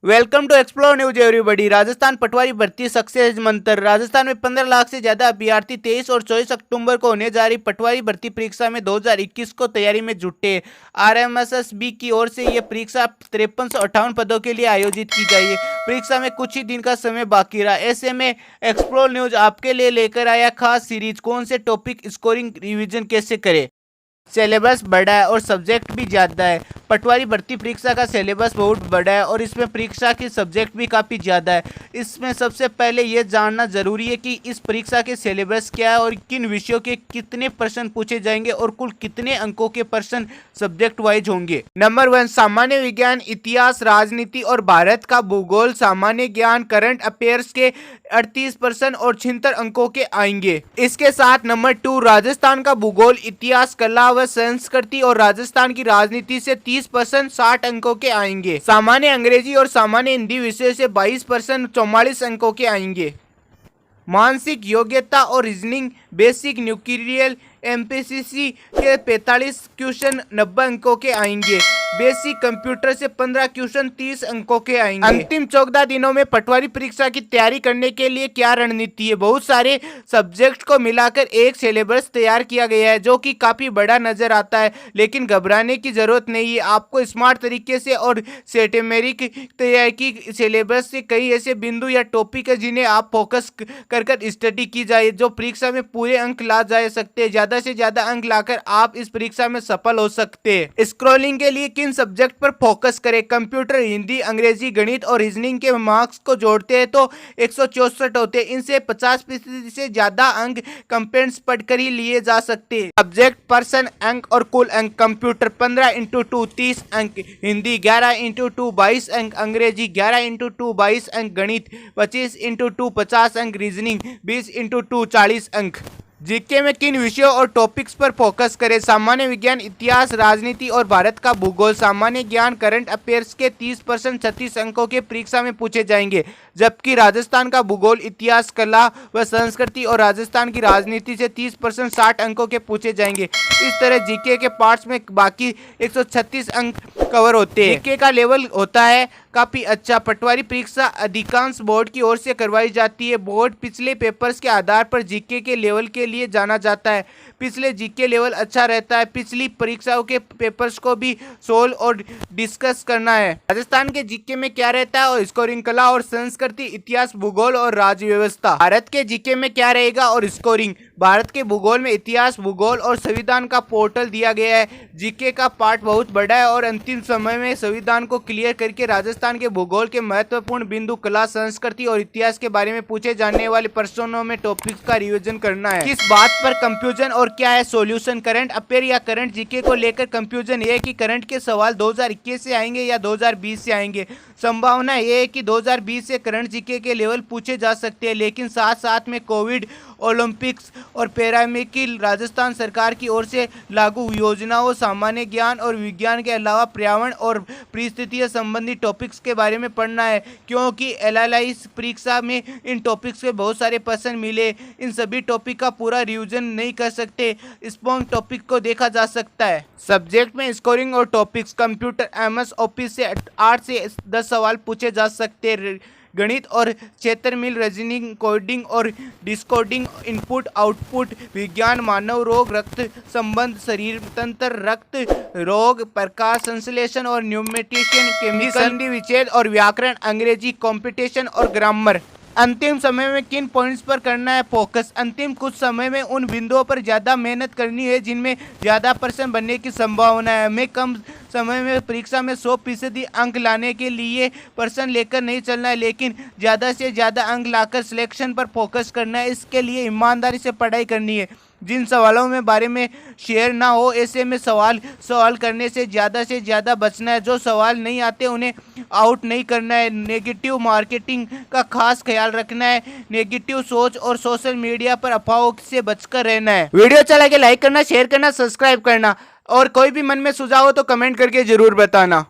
Welcome to explore news everybody. Rajasthan patwari भर्ती success मंत्र। राजस्थान में 15 लाख से ज्यादा अभ्यर्थी 23 और 24 अक्टूबर को होने जा रही पटवारी भर्ती परीक्षा में 2021 को तैयारी में जुटे। आरएमएसएसबी की ओर से यह परीक्षा 5358 पदों के लिए आयोजित की जाएगी। परीक्षा में कुछ ही दिन का समय बाकी रहा। ऐसे में एक्सप्लोर न्यूज आपके लिए लेकर आया खास सीरीज, कौन से टॉपिक स्कोरिंग रिविजन कैसे करें। सिलेबस बड़ा है और सब्जेक्ट भी ज़्यादा है। पटवारी भर्ती परीक्षा का सिलेबस बहुत बड़ा है और इसमें परीक्षा के सब्जेक्ट भी काफ़ी ज़्यादा है। इसमें सबसे पहले ये जानना ज़रूरी है कि इस परीक्षा के सिलेबस क्या है और किन विषयों के कितने प्रश्न पूछे जाएंगे और कुल कितने अंकों के प्रश्न सब्जेक्ट वाइज होंगे। नंबर 1, सामान्य विज्ञान, इतिहास, राजनीति और भारत का भूगोल। सामान्य ज्ञान करंट अफेयर्स के 38 प्रश्न और 76 अंकों के आएंगे। इसके साथ नंबर 2, राजस्थान का भूगोल, इतिहास, कला व संस्कृति और राजस्थान की राजनीति से 30% 60 अंकों के आएंगे। सामान्य अंग्रेजी और सामान्य हिंदी विषय से 22% 44 अंकों के आएंगे। मानसिक योग्यता और रीजनिंग, बेसिक न्यूक्लियर एमपीसीसी के 45 क्वेश्चन 90 अंकों के आएंगे। बेसिक कंप्यूटर से 15 क्वेश्चन 30 अंकों के आएंगे। अंतिम 14 दिनों में पटवारी परीक्षा की तैयारी करने के लिए क्या रणनीति है। बहुत सारे सब्जेक्ट को मिलाकर एक सिलेबस तैयार किया गया है जो कि काफ़ी बड़ा नजर आता है, लेकिन घबराने की जरूरत नहीं है। आपको स्मार्ट तरीके से और सिस्टमैटिक तैयारी की सिलेबस से कई ऐसे बिंदु या टॉपिक है जिन्हें आप फोकस कर स्टडी की जाए जो परीक्षा में पूरे अंक ला जा सकते हैं। ज्यादा से ज्यादा अंक लाकर आप इस परीक्षा में सफल हो सकते हैं। स्क्रॉलिंग के लिए किन सब्जेक्ट पर फोकस करें। कंप्यूटर, हिंदी, अंग्रेजी, गणित और रीजनिंग के मार्क्स को जोड़ते हैं तो 164 होते हैं। इनसे 50% से ज्यादा अंक कंपेंट्स पढ़कर ही लिए जा सकते हैं। सब्जेक्ट पर्सन अंक और कुल अंक। कंप्यूटर 15 × 2 30 अंक, हिंदी 11 × 2 22 अंक, अंग्रेजी 11 × 2 22 अंक, गणित 25 × 2 50 अंक, रीजनिंग 20 × 2 40 अंक। जीके में किन विषयों और टॉपिक्स पर फोकस करें। सामान्य विज्ञान, इतिहास, राजनीति और भारत का भूगोल। सामान्य ज्ञान करंट अफेयर्स के 30% 36 अंकों के परीक्षा में पूछे जाएंगे, जबकि राजस्थान का भूगोल, इतिहास, कला व संस्कृति और राजस्थान की राजनीति से 30% 60 अंकों के पूछे जाएंगे। इस तरह जीके के पार्ट्स में बाकी 136 अंक कवर होते हैं। जीके का लेवल होता है काफ़ी अच्छा। पटवारी परीक्षा अधिकांश बोर्ड की ओर से करवाई जाती है। बोर्ड पिछले पेपर्स के आधार पर जीके के लेवल के लिए जाना जाता है। पिछले जीके लेवल अच्छा रहता है। पिछली परीक्षाओं के पेपर्स को भी सोल्व और डिस्कस करना है। राजस्थान के जीके में क्या रहता है और स्कोरिंग। कला और संस्कृति, इतिहास, भूगोल और राज्य व्यवस्था। भारत के जीके में क्या रहेगा और स्कोरिंग। भारत के भूगोल में इतिहास, भूगोल और संविधान का पोर्टल दिया गया है। जीके का पार्ट बहुत बड़ा है और अंतिम समय में संविधान को क्लियर करके राजस्थान के भूगोल के महत्वपूर्ण बिंदु, कला, संस्कृति और इतिहास के बारे में पूछे जाने वाले प्रश्नों में टॉपिक्स का रिवीजन करना है। किस बात पर कंफ्यूजन और क्या है सॉल्यूशन। करंट अफेयर या करंट जीके को लेकर कंफ्यूजन ये है कि करंट के सवाल 2021 से आएंगे या 2020 से आएंगे। संभावना ये है कि 2020 से करंट जीके के लेवल पूछे जा सकते हैं, लेकिन साथ साथ में कोविड, ओलंपिक्स और पैरामेडिकल, राजस्थान सरकार की ओर से लागू योजनाओं, सामान्य ज्ञान और विज्ञान के अलावा पर्यावरण और परिस्थितियों संबंधी टॉपिक्स के बारे में पढ़ना है, क्योंकि एलएलआई परीक्षा में इन टॉपिक्स के बहुत सारे प्रश्न मिले। इन सभी टॉपिक का पूरा रिवीजन नहीं कर सकते, स्पॉन्ग टॉपिक को देखा जा सकता है। सब्जेक्ट में स्कोरिंग और टॉपिक्स। कंप्यूटर एमएस ऑफिस से 8 से 10 सवाल पूछे जा सकते हैं। गणित और क्षेत्र मिल, रीजनिंग, कोडिंग और डिकोडिंग, इनपुट आउटपुट, विज्ञान, मानव रोग, रक्त संबंध, शरीर तंत्र, रक्त रोग, प्रकाश संश्लेषण और न्यूमेटिशन, केमिकल, संधि विच्छेद और व्याकरण, अंग्रेजी, कंपटीशन और ग्रामर। अंतिम समय में किन पॉइंट्स पर करना है फोकस। अंतिम कुछ समय में उन बिंदुओं पर ज़्यादा मेहनत करनी है जिनमें ज़्यादा प्रश्न बनने की संभावना है। हमें कम समय में परीक्षा में 100% अंक लाने के लिए प्रश्न लेकर नहीं चलना है, लेकिन ज़्यादा से ज़्यादा अंक लाकर सिलेक्शन पर फोकस करना है। इसके लिए ईमानदारी से पढ़ाई करनी है। जिन सवालों में बारे में शेयर ना हो, ऐसे में सवाल करने से ज़्यादा बचना है। जो सवाल नहीं आते उन्हें आउट नहीं करना है। नेगेटिव मार्केटिंग का खास ख्याल रखना है। नेगेटिव सोच और सोशल मीडिया पर अफवाहों से बचकर रहना है। वीडियो अच्छा लगे लाइक करना, शेयर करना, सब्सक्राइब करना और कोई भी मन में सुझाव हो तो कमेंट करके जरूर बताना।